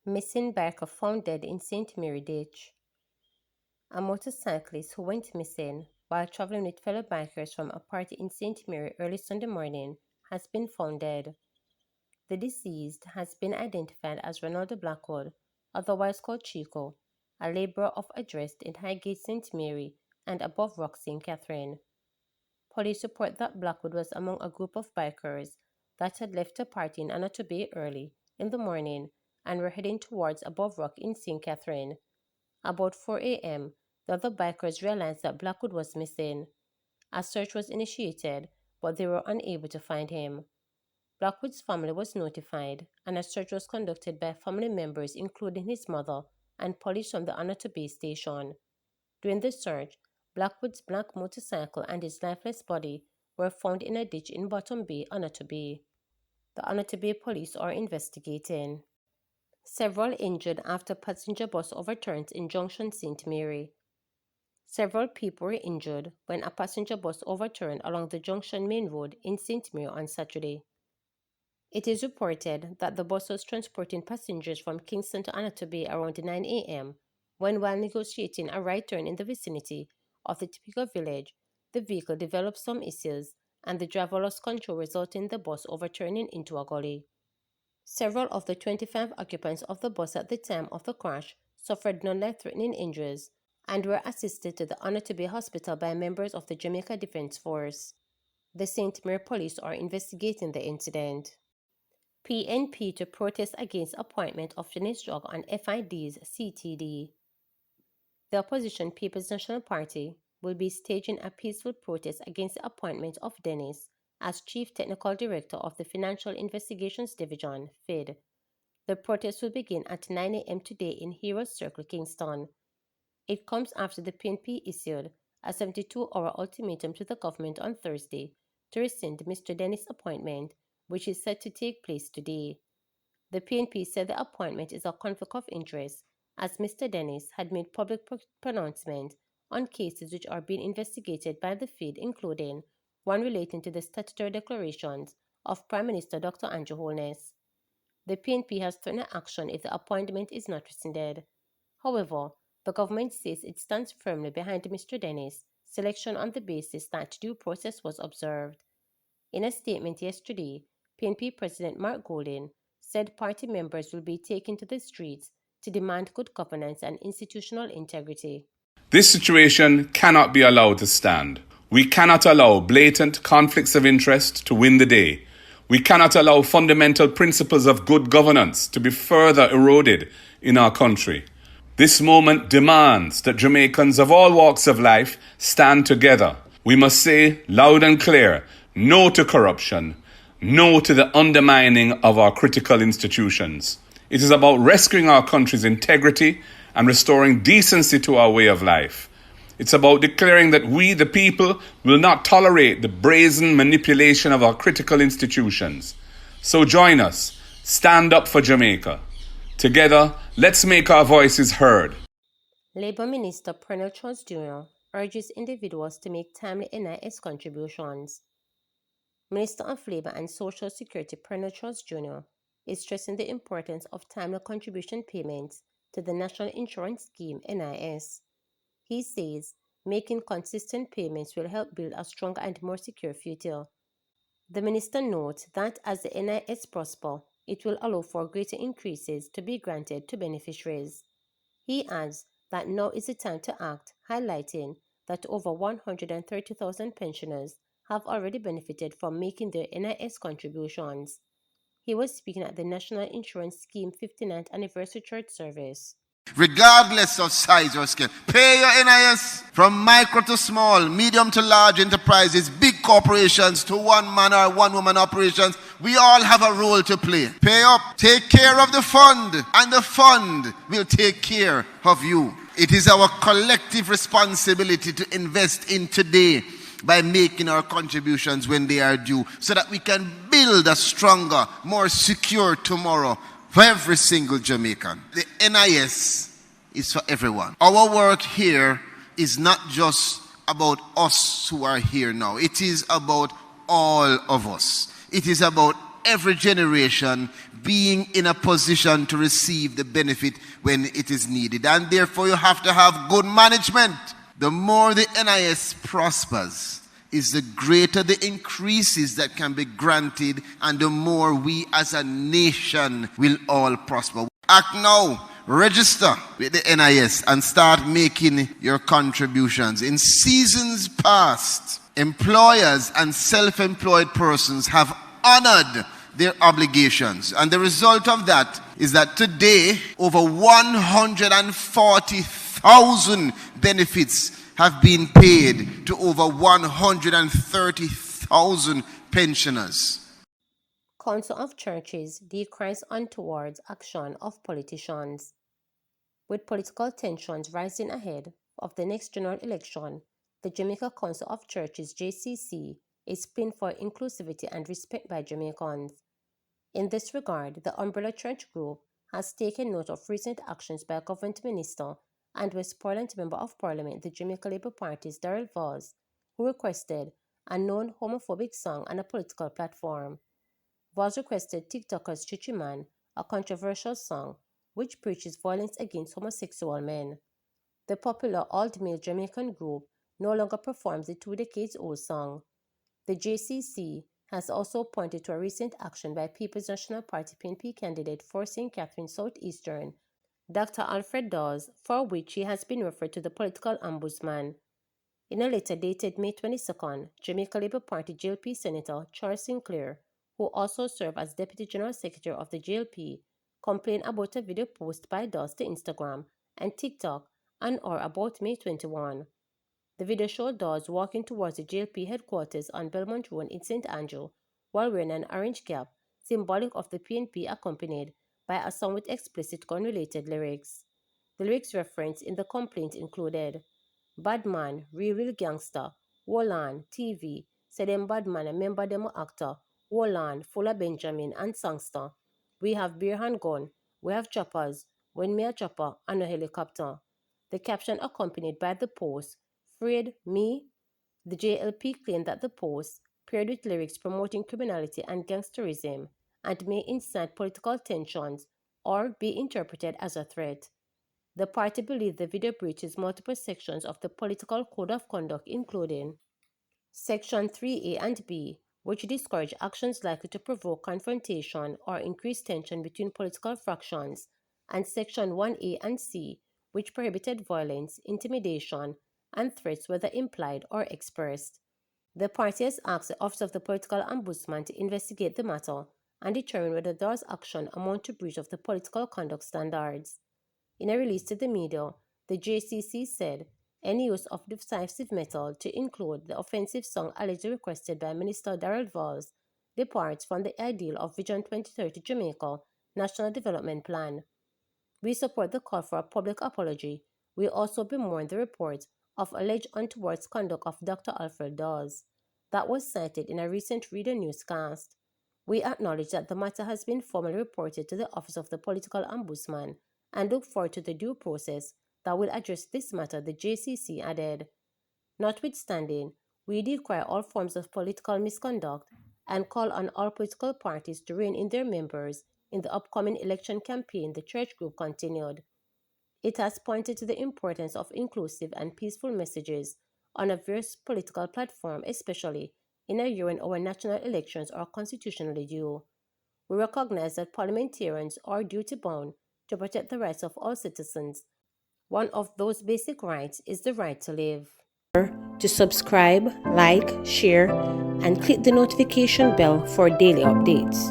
Missing biker found dead in St. Mary Ditch. A motorcyclist who went missing while traveling with fellow bikers from a party in St. Mary early Sunday morning has been found dead. The deceased has been identified as Ronaldo Blackwood, otherwise called Chico, a laborer of address in Highgate St. Mary and Above Rock St. Catherine. Police report that Blackwood was among a group of bikers that had left a party in Anato Bay early in the morning and were heading towards Above Rock in St. Catherine. About 4 a.m., the other bikers realized that Blackwood was missing. A search was initiated, but they were unable to find him. Blackwood's family was notified, and a search was conducted by family members including his mother and police from the Anato Bay station. During the search, Blackwood's black motorcycle and his lifeless body were found in a ditch in Bottom Bay, Anato Bay. The Anato Bay police are investigating. Several injured after passenger bus overturned in Junction St. Mary. Several people were injured when a passenger bus overturned along the Junction Main Road in St. Mary on Saturday. It is reported that the bus was transporting passengers from Kingston to Anato Bay around 9 a.m. when, while negotiating a right turn in the vicinity of the typical village, the vehicle developed some issues and the driver lost control, resulting in the bus overturning into a gully. Several of the 25 occupants of the bus at the time of the crash suffered non-life-threatening injuries and were assisted to the Anato Bay Hospital by members of the Jamaica Defense Force. The St. Mary police are investigating the incident. PNP to protest against appointment of Denis on FID's CTD. The opposition People's National Party will be staging a peaceful protest against the appointment of Dennis as Chief Technical Director of the Financial Investigations Division, FID. The protest will begin at 9 a.m. today in Heroes Circle, Kingston. It comes after the PNP issued a 72-hour ultimatum to the government on Thursday to rescind Mr. Dennis' appointment, which is set to take place today. The PNP said the appointment is a conflict of interest, as Mr. Dennis had made public pronouncements on cases which are being investigated by the FID, including one relating to the statutory declarations of Prime Minister Dr. Andrew Holness. The PNP has threatened action if the appointment is not rescinded. However, the government says it stands firmly behind Mr. Dennis' selection on the basis that due process was observed. In a statement yesterday, PNP President Mark Golding said party members will be taken to the streets to demand good governance and institutional integrity. This situation cannot be allowed to stand. We cannot allow blatant conflicts of interest to win the day. We cannot allow fundamental principles of good governance to be further eroded in our country. This moment demands that Jamaicans of all walks of life stand together. We must say loud and clear, no to corruption, no to the undermining of our critical institutions. It is about rescuing our country's integrity and restoring decency to our way of life. It's about declaring that we, the people, will not tolerate the brazen manipulation of our critical institutions. So join us. Stand up for Jamaica. Together, let's make our voices heard. Labour Minister Pernell Charles Jr. urges individuals to make timely NIS contributions. Minister of Labour and Social Security Pernell Charles Jr. is stressing the importance of timely contribution payments to the National Insurance Scheme NIS. He says making consistent payments will help build a stronger and more secure future. The minister notes that as the NIS prosper, it will allow for greater increases to be granted to beneficiaries. He adds that now is the time to act, highlighting that over 130,000 pensioners have already benefited from making their NIS contributions. He was speaking at the National Insurance Scheme 59th Anniversary Church Service. Regardless of size or scale, pay your NIS. From micro to small, medium to large enterprises, big corporations to one-man or one-woman operations, we all have a role to play. Pay up, take care of the fund, and the fund will take care of you. It is our collective responsibility to invest in today by making our contributions when they are due, so that we can build a stronger, more secure tomorrow for every single Jamaican. The NIS is for everyone. Our work here is not just about us who are here now. It is about all of us. It is about every generation being in a position to receive the benefit when it is needed. And therefore, you have to have good management. The more the NIS prospers, is the greater the increases that can be granted, and the more we as a nation will all prosper. Act now. Register with the NIS and start making your contributions. In seasons past, employers and self-employed persons have honored their obligations. And the result of that is that today, over 140,000 benefits have been paid to over 130,000 pensioners. Council of Churches decries untoward action of politicians. With political tensions rising ahead of the next general election, the Jamaica Council of Churches (JCC) is pinned for inclusivity and respect by Jamaicans. In this regard, the Umbrella Church Group has taken note of recent actions by Government Minister and West Portland Member of Parliament, the Jamaica Labour Party's Darrell Valls, who requested a known homophobic song on a political platform. Valls requested TikToker's Chichi Man, a controversial song which preaches violence against homosexual men. The popular alt-male Jamaican group no longer performs the 2 decades-old song. The JCC has also pointed to a recent action by People's National Party PNP candidate for St. Catherine Southeastern, Dr. Alfred Dawes, for which he has been referred to the political ombudsman. In a letter dated May 22nd, Jamaica Labour Party JLP Senator Charles Sinclair, who also served as Deputy General Secretary of the JLP, complained about a video post by Dawes to Instagram and TikTok on or about May 21. The video showed Dawes walking towards the JLP headquarters on Belmont Road in St. Andrew while wearing an orange cap, symbolic of the PNP, accompanied by a song with explicit gun-related lyrics. The lyrics referenced in the complaint included "Bad man, real gangster, hold on, TV, say them bad man, a member them a actor, hold on, full of Benjamin and songster. We have beer hand gun, we have choppers, when me a chopper and a helicopter." The caption accompanied by the post, "Freed me?" The JLP claimed that the post, paired with lyrics promoting criminality and gangsterism, and may incite political tensions or be interpreted as a threat. The party believed the video breaches multiple sections of the Political Code of Conduct, including Section 3A and B, which discourage actions likely to provoke confrontation or increase tension between political fractions, and Section 1A and C, which prohibited violence, intimidation, and threats, whether implied or expressed. The party has asked the Office of the Political Ombudsman to investigate the matter and determine whether Dawes' action amount to breach of the political conduct standards. In a release to the media, the JCC said any use of decisive metal to include the offensive song allegedly requested by Minister Darrell Valls departs from the ideal of Vision 2030 Jamaica National Development Plan. We support the call for a public apology. We also bemoan the report of alleged untoward conduct of Dr. Alfred Dawes that was cited in a recent Reader newscast. We acknowledge that the matter has been formally reported to the Office of the Political Ombudsman and look forward to the due process that will address this matter, the JCC added. Notwithstanding, we decry all forms of political misconduct and call on all political parties to rein in their members in the upcoming election campaign, the church group continued. It has pointed to the importance of inclusive and peaceful messages on a various political platform, especially in a year when our national elections are constitutionally due. We recognize that parliamentarians are duty-bound to protect the rights of all citizens. One of those basic rights is the right to live. To subscribe, like, share, and click the notification bell for daily updates.